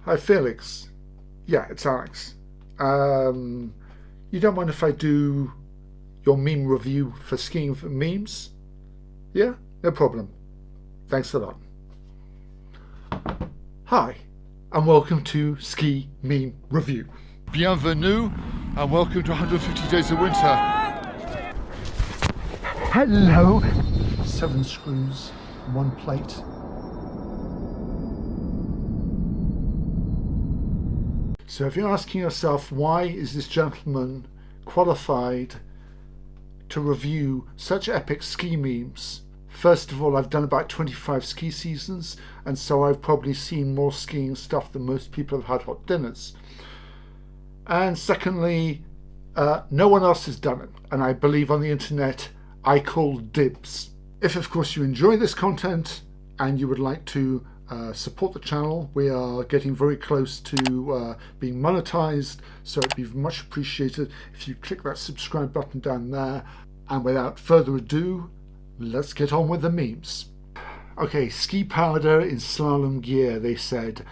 Hi, Felix. Yeah, it's Alex. You don't mind if I do your meme review for skiing for memes? Yeah, no problem. Thanks a lot. Hi, and welcome to Ski Meme Review. Bienvenue, and welcome to 150 Days of Winter. Hello. 7 screws, 1 plate. So if you're asking yourself, why is this gentleman qualified to review such epic ski memes? First of all, I've done about 25 ski seasons, and so I've probably seen more skiing stuff than most people have had hot dinners. And secondly, no one else has done it, and I believe on the internet I call dibs. If of course you enjoy this content and you would like to support the channel, we are getting very close to being monetized, so it'd be much appreciated if you click that subscribe button down there. And without further ado, let's get on with the memes. Okay, ski powder in slalom gear, they said.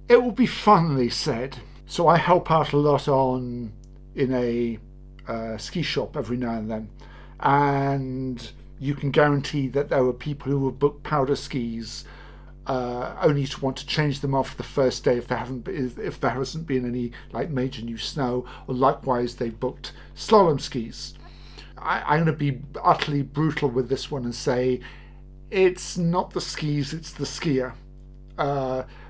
It will be fun, they said. So I help out a lot in a ski shop every now and then, and you can guarantee that there are people who have booked powder skis only to want to change them after the first day if there hasn't been any like major new snow, or likewise they booked slalom skis. I'm going to be utterly brutal with this one and say it's not the skis, it's the skier.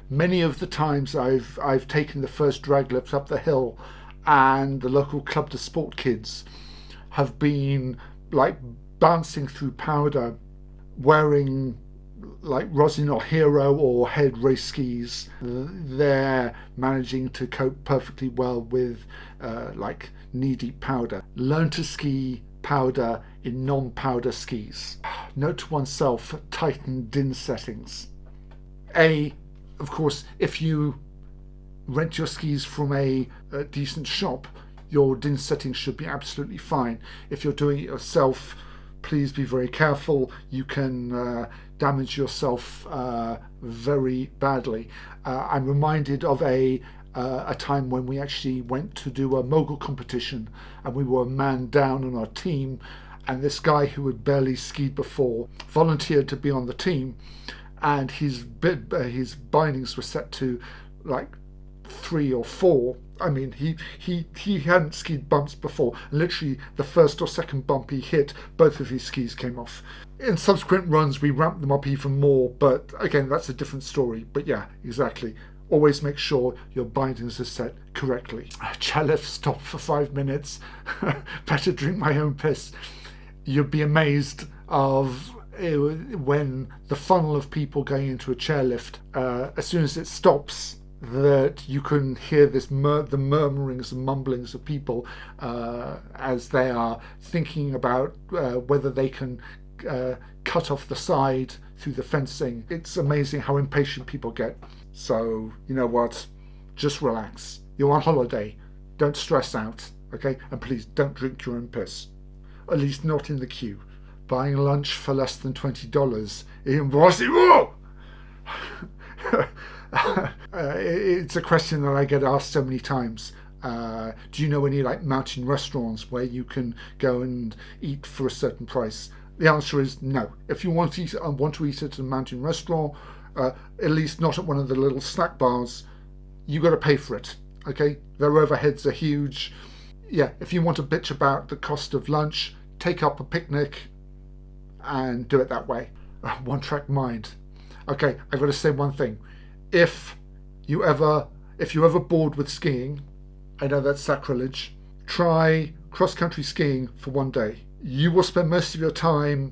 Many of the times I've taken the first drag lift up the hill, and the local club de sport kids have been like bouncing through powder wearing like Rosin or Hero or Head race skis. They're managing to cope perfectly well with like knee-deep powder. Learn to ski powder in non-powder skis. Note to oneself, tighten din settings. Of course, if you rent your skis from a decent shop, your din settings should be absolutely fine. If you're doing it yourself, please be very careful. You can damage yourself very badly. I'm reminded of a time when we actually went to do a mogul competition, and we were a man down on our team, and this guy who had barely skied before volunteered to be on the team, and his bindings were set to like 3 or 4. I mean, he hadn't skied bumps before. Literally, the first or second bump he hit, both of his skis came off. In subsequent runs, we ramped them up even more, but again, that's a different story. But yeah, exactly. Always make sure your bindings are set correctly. Chairlift stopped for 5 minutes. Better drink my own piss. You'd be amazed of when the funnel of people going into a chairlift, as soon as it stops, that you can hear the murmurings and mumblings of people as they are thinking about whether they can cut off the side through the fencing. It's amazing how impatient people get. So, you know what? Just relax. You're on holiday. Don't stress out, okay? And please don't drink your own piss. At least not in the queue. Buying lunch for less than $20. Impossible! It's a question that I get asked so many times. Do you know any like mountain restaurants where you can go and eat for a certain price? The answer is no. If you want to eat at a mountain restaurant, at least not at one of the little snack bars, you got to pay for it. Okay, their overheads are huge. Yeah, if you want to bitch about the cost of lunch, take up a picnic and do it that way. One track mind. Okay, I've got to say one thing. If you're ever bored with skiing, I know that's sacrilege, try cross-country skiing for 1 day. You will spend most of your time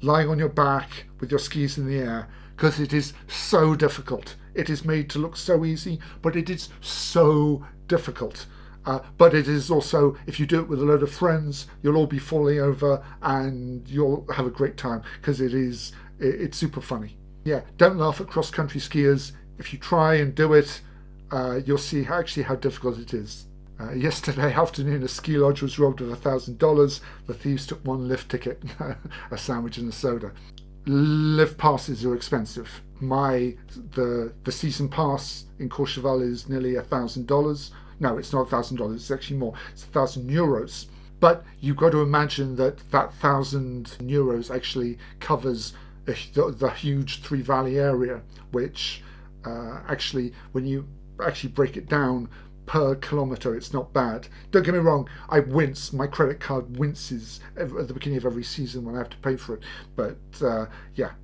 lying on your back with your skis in the air, because it is so difficult. It is made to look so easy, but it is so difficult. But it is also, if you do it with a load of friends, you'll all be falling over and you'll have a great time, because it's super funny. Yeah, don't laugh at cross-country skiers. If you try and do it, you'll see how difficult it is. Yesterday afternoon, a ski lodge was robbed of $1,000. The thieves took 1 lift ticket, a sandwich and a soda. Lift passes are expensive. the season pass in Courchevel is nearly $1,000. No, it's not $1,000. It's actually more. It's €1,000. But you've got to imagine that €1,000 actually covers the huge Three Valley area, which actually, when you actually break it down per kilometre, it's not bad. Don't get me wrong, I wince. My credit card winces at the beginning of every season when I have to pay for it. But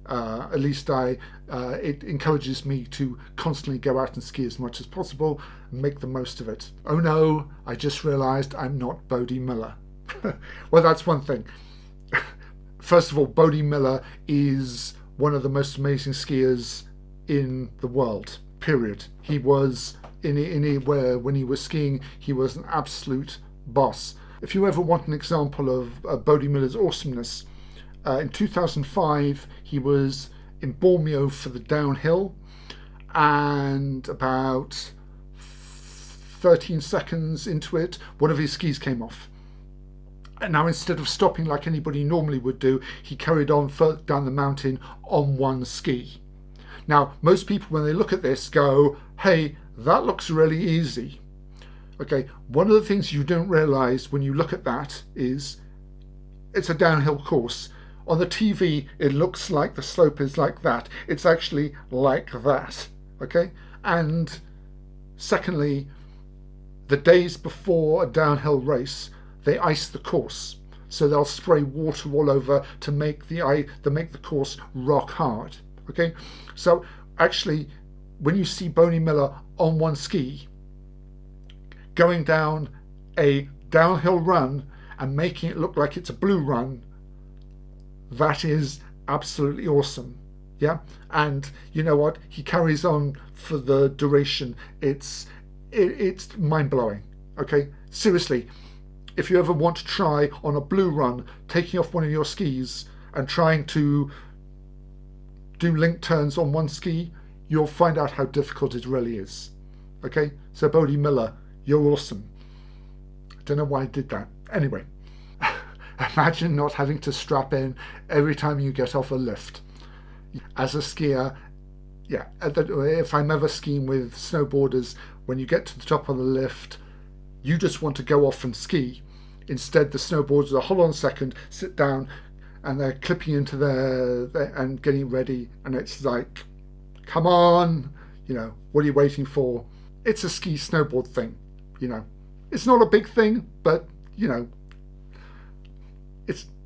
at least it encourages me to constantly go out and ski as much as possible and make the most of it. Oh no, I just realised I'm not Bodie Miller. Well, that's one thing. First of all, Bodie Miller is one of the most amazing skiers in the world, period. He was when he was skiing, he was an absolute boss. If you ever want an example of Bodie Miller's awesomeness, in 2005 he was in Bormio for the downhill, and about 13 seconds into it, one of his skis came off. And now, instead of stopping like anybody normally would do, he carried on further down the mountain on one ski. Now, most people, when they look at this, go, hey, that looks really easy. Okay, one of the things you don't realize when you look at that is it's a downhill course. On the TV, it looks like the slope is like that. It's actually like that. Okay, and secondly, the days before a downhill race, they ice the course. So they'll spray water all over to make the course rock hard. Okay, so actually, when you see Bodie Miller on one ski going down a downhill run and making it look like it's a blue run, that is absolutely awesome. Yeah, and you know what? He carries on for the duration. It's mind-blowing. Okay, seriously, if you ever want to try on a blue run, taking off one of your skis and trying to do link turns on one ski, you'll find out how difficult it really is. Okay, so Bodie Miller, you're awesome. I don't know why I did that. Anyway, imagine not having to strap in every time you get off a lift. As a skier, yeah, if I'm ever skiing with snowboarders, when you get to the top of the lift, you just want to go off and ski. Instead, the snowboarders are, hold on a second, sit down, and they're clipping into their and getting ready, and it's like, come on, what are you waiting for? It's a ski snowboard thing, It's not a big thing, but,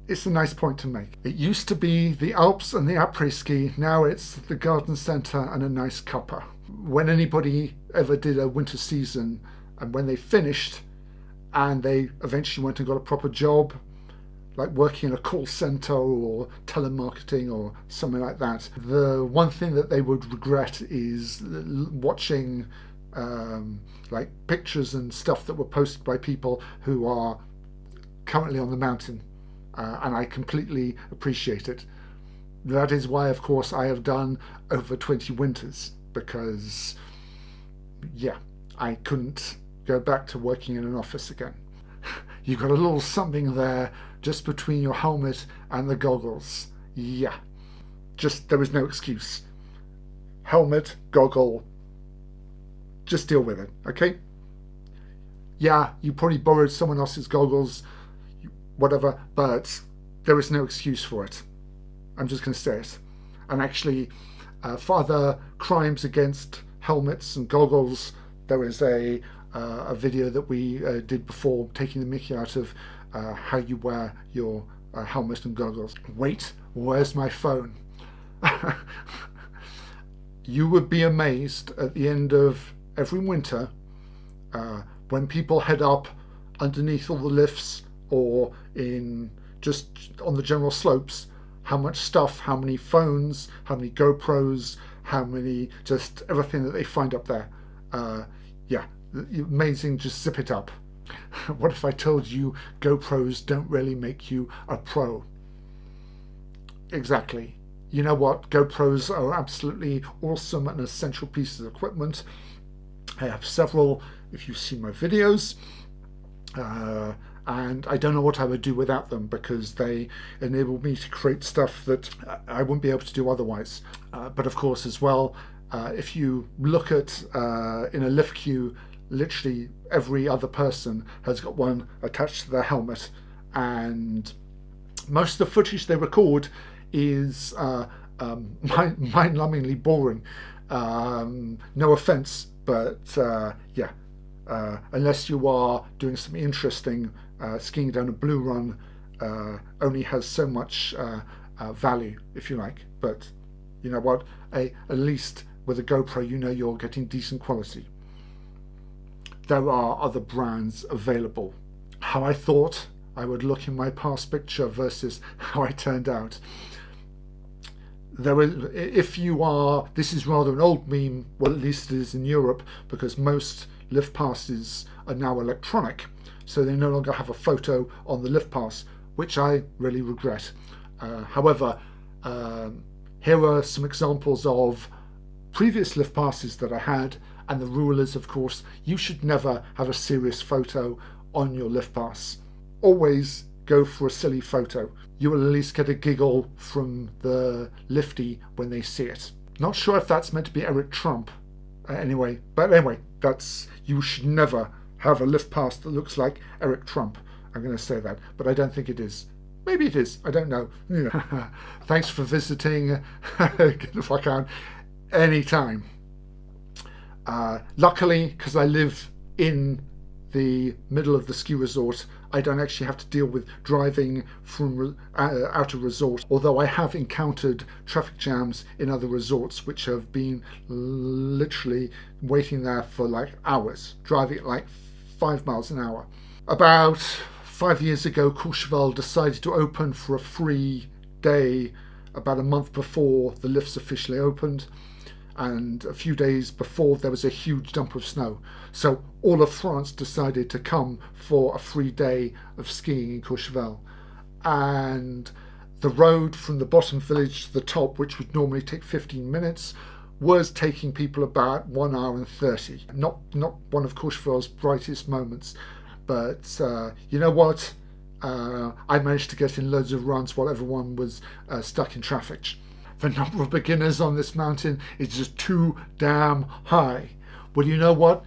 it's a nice point to make. It used to be the Alps and the après-ski, now it's the garden centre and a nice cuppa. When anybody ever did a winter season, and when they finished, and they eventually went and got a proper job, like working in a call centre or telemarketing or something like that, the one thing that they would regret is watching like pictures and stuff that were posted by people who are currently on the mountain, and I completely appreciate it. That is why, of course, I have done over 20 winters, because I couldn't go back to working in an office again. You've got a little something there just between your helmet and the goggles. Yeah, there is no excuse. Helmet, goggle, just deal with it, okay? Yeah, you probably borrowed someone else's goggles, whatever, but there is no excuse for it. I'm just going to say it. And actually, for other crimes against helmets and goggles, there is a video that we did before, taking the mickey out of how you wear your helmet and goggles. Wait, where's my phone? You would be amazed at the end of every winter, when people head up underneath all the lifts or in just on the general slopes, how much stuff, how many phones, how many GoPros, how many, just everything that they find up there. Amazing, just zip it up. What if I told you GoPros don't really make you a pro? Exactly. You know what? GoPros are absolutely awesome and essential pieces of equipment. I have several, if you've seen my videos, and I don't know what I would do without them, because they enable me to create stuff that I wouldn't be able to do otherwise. But of course, as well, if you look at in a lift queue, literally every other person has got one attached to their helmet, and most of the footage they record is mind-numbingly boring. No offense, but yeah, unless you are doing something interesting, skiing down a blue run only has so much value, if you like. But you know what? At least with a GoPro, you know you're getting decent quality. There are other brands available. How I thought I would look in my past picture versus how I turned out. If you are, this is rather an old meme, well, at least it is in Europe, because most lift passes are now electronic, so they no longer have a photo on the lift pass, which I really regret. However, here are some examples of previous lift passes that I had, and the rule is, of course, you should never have a serious photo on your lift pass. Always go for a silly photo. You will at least get a giggle from the lifty when they see it. Not sure if that's meant to be Eric Trump. But anyway, you should never have a lift pass that looks like Eric Trump. I'm going to say that, but I don't think it is. Maybe it is, I don't know. Thanks for visiting. If I can, anytime. Luckily, because I live in the middle of the ski resort, I don't actually have to deal with driving from out of resort, although I have encountered traffic jams in other resorts which have been literally waiting there for like hours, driving at like 5 miles an hour. About 5 years ago, Courchevel decided to open for a free day about a month before the lifts officially opened, and a few days before there was a huge dump of snow. So all of France decided to come for a free day of skiing in Courchevel. And the road from the bottom village to the top, which would normally take 15 minutes, was taking people about 1 hour and 30. Not one of Courchevel's brightest moments. But you know what? I managed to get in loads of runs while everyone was stuck in traffic. The number of beginners on this mountain is just too damn high. Well, you know what?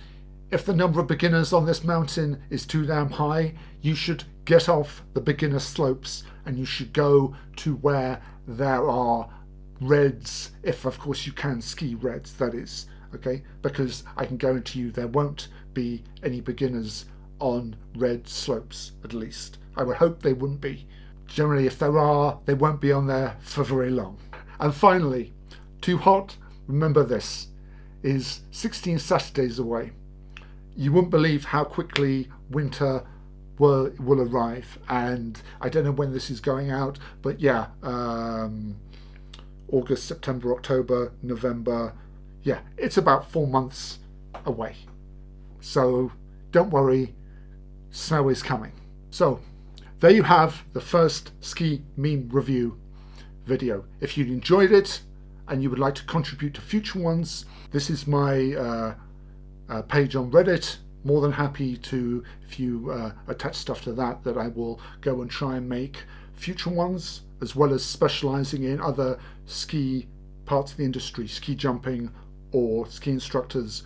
If the number of beginners on this mountain is too damn high, you should get off the beginner slopes and you should go to where there are reds, if of course you can ski reds, that is, okay? Because I can guarantee you there won't be any beginners on red slopes, at least. I would hope they wouldn't be. Generally, if there are, they won't be on there for very long. And finally, Too Hot, remember this, is 16 Saturdays away. You wouldn't believe how quickly winter will arrive. And I don't know when this is going out, but yeah, August, September, October, November. Yeah, it's about 4 months away. So don't worry, snow is coming. So there you have the first ski meme review video. If you enjoyed it and you would like to contribute to future ones, this is my page on Reddit. More than happy to, if you attach stuff to that I will go and try and make future ones, as well as specializing in other ski parts of the industry, ski jumping or ski instructors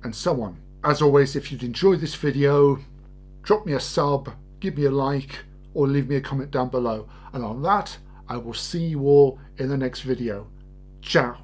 and so on. As always, if you'd enjoyed this video, drop me a sub, give me a like, or leave me a comment down below. And on that, I will see you all in the next video. Ciao.